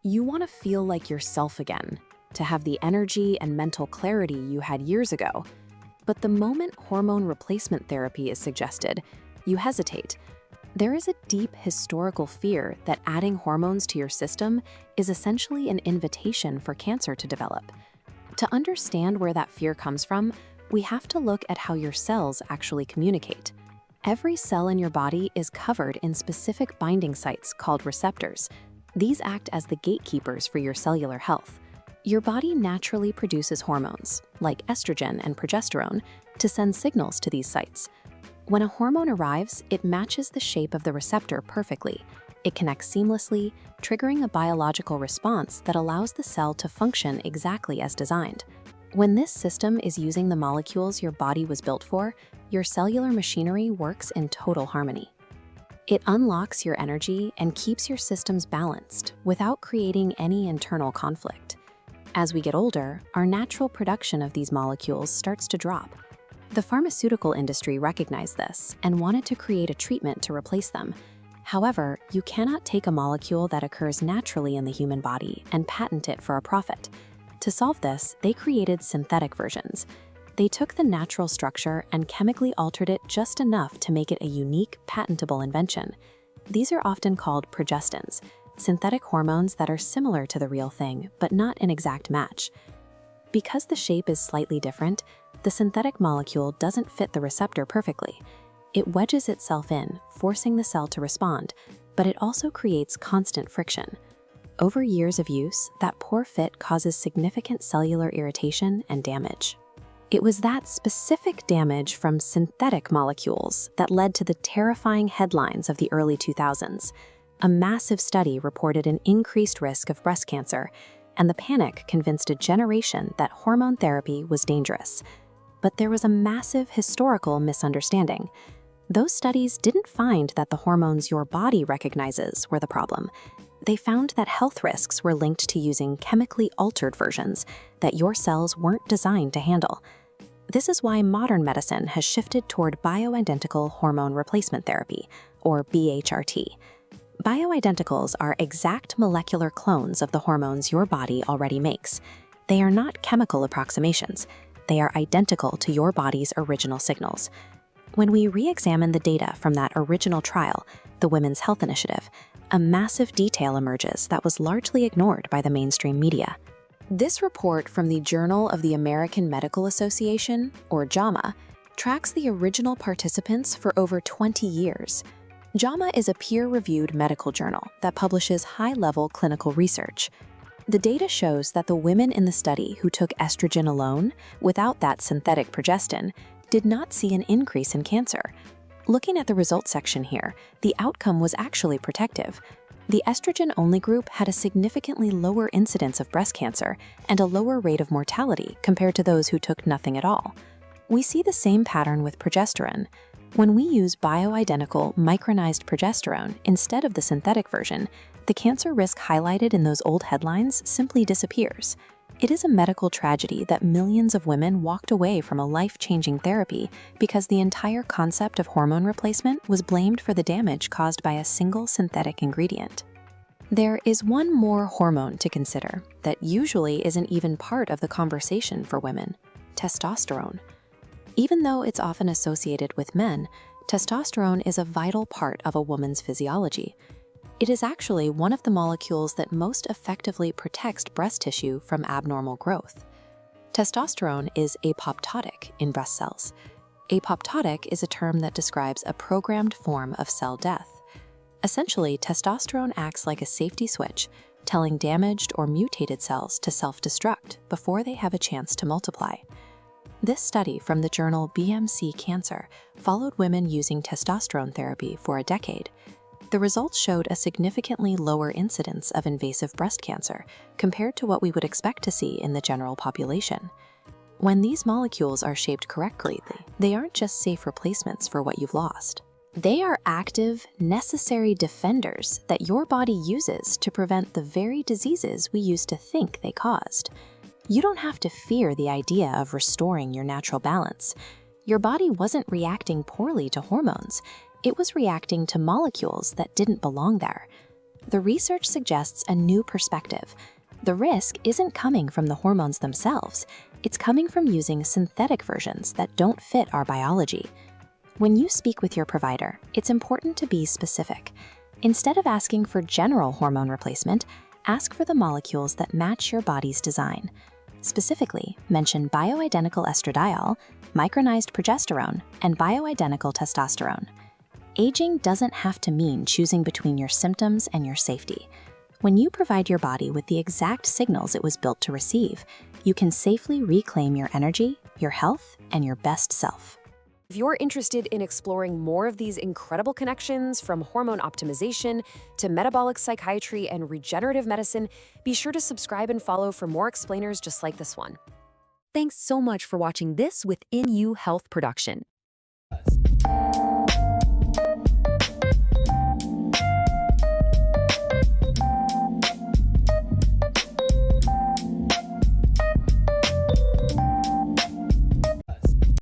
You want to feel like yourself again, to have the energy and mental clarity you had years ago. But the moment hormone replacement therapy is suggested, you hesitate. There is a deep historical fear that adding hormones to your system is essentially an invitation for cancer to develop. To understand where that fear comes from, we have to look at how your cells actually communicate. Every cell in your body is covered in specific binding sites called receptors. These act as the gatekeepers for your cellular health. Your body naturally produces hormones, like estrogen and progesterone, to send signals to these sites. When a hormone arrives, it matches the shape of the receptor perfectly. It connects seamlessly, triggering a biological response that allows the cell to function exactly as designed. When this system is using the molecules your body was built for, your cellular machinery works in total harmony. It unlocks your energy and keeps your systems balanced without creating any internal conflict. As we get older, our natural production of these molecules starts to drop. The pharmaceutical industry recognized this and wanted to create a treatment to replace them. However, you cannot take a molecule that occurs naturally in the human body and patent it for a profit. To solve this, they created synthetic versions. They took the natural structure and chemically altered it just enough to make it a unique, patentable invention. These are often called progestins, synthetic hormones that are similar to the real thing, but not an exact match. Because the shape is slightly different, the synthetic molecule doesn't fit the receptor perfectly. It wedges itself in, forcing the cell to respond, but it also creates constant friction. Over years of use, that poor fit causes significant cellular irritation and damage. It was that specific damage from synthetic molecules that led to the terrifying headlines of the early 2000s. A massive study reported an increased risk of breast cancer, and the panic convinced a generation that hormone therapy was dangerous. But there was a massive historical misunderstanding. Those studies didn't find that the hormones your body recognizes were the problem. They found that health risks were linked to using chemically altered versions that your cells weren't designed to handle. This is why modern medicine has shifted toward bioidentical hormone replacement therapy, or BHRT. Bioidenticals are exact molecular clones of the hormones your body already makes. They are not chemical approximations. They are identical to your body's original signals. When we re-examine the data from that original trial, the Women's Health Initiative, a massive detail emerges that was largely ignored by the mainstream media. This report from the Journal of the American Medical Association, or JAMA, tracks the original participants for over 20 years. JAMA is a peer-reviewed medical journal that publishes high-level clinical research. The data shows that the women in the study who took estrogen alone, without that synthetic progestin, did not see an increase in cancer. Looking at the results section here, the outcome was actually protective. The estrogen-only group had a significantly lower incidence of breast cancer and a lower rate of mortality compared to those who took nothing at all. We see the same pattern with progesterone. When we use bioidentical micronized progesterone instead of the synthetic version, the cancer risk highlighted in those old headlines simply disappears. It is a medical tragedy that millions of women walked away from a life-changing therapy because the entire concept of hormone replacement was blamed for the damage caused by a single synthetic ingredient. There is one more hormone to consider that usually isn't even part of the conversation for women: testosterone. Even though it's often associated with men, testosterone is a vital part of a woman's physiology. It is actually one of the molecules that most effectively protects breast tissue from abnormal growth. Testosterone is apoptotic in breast cells. Apoptotic is a term that describes a programmed form of cell death. Essentially, testosterone acts like a safety switch, telling damaged or mutated cells to self-destruct before they have a chance to multiply. This study from the journal BMC Cancer followed women using testosterone therapy for a decade. The results showed a significantly lower incidence of invasive breast cancer compared to what we would expect to see in the general population. When these molecules are shaped correctly, they aren't just safe replacements for what you've lost. They are active, necessary defenders that your body uses to prevent the very diseases we used to think they caused. You don't have to fear the idea of restoring your natural balance. Your body wasn't reacting poorly to hormones. It was reacting to molecules that didn't belong there. The research suggests a new perspective. The risk isn't coming from the hormones themselves, it's coming from using synthetic versions that don't fit our biology. When you speak with your provider, it's important to be specific. Instead of asking for general hormone replacement, ask for the molecules that match your body's design. Specifically, mention bioidentical estradiol, micronized progesterone, and bioidentical testosterone. Aging doesn't have to mean choosing between your symptoms and your safety. When you provide your body with the exact signals it was built to receive, you can safely reclaim your energy, your health, and your best self. If you're interested in exploring more of these incredible connections from hormone optimization to metabolic psychiatry and regenerative medicine, be sure to subscribe and follow for more explainers just like this one. Thanks so much for watching this Within You Health production.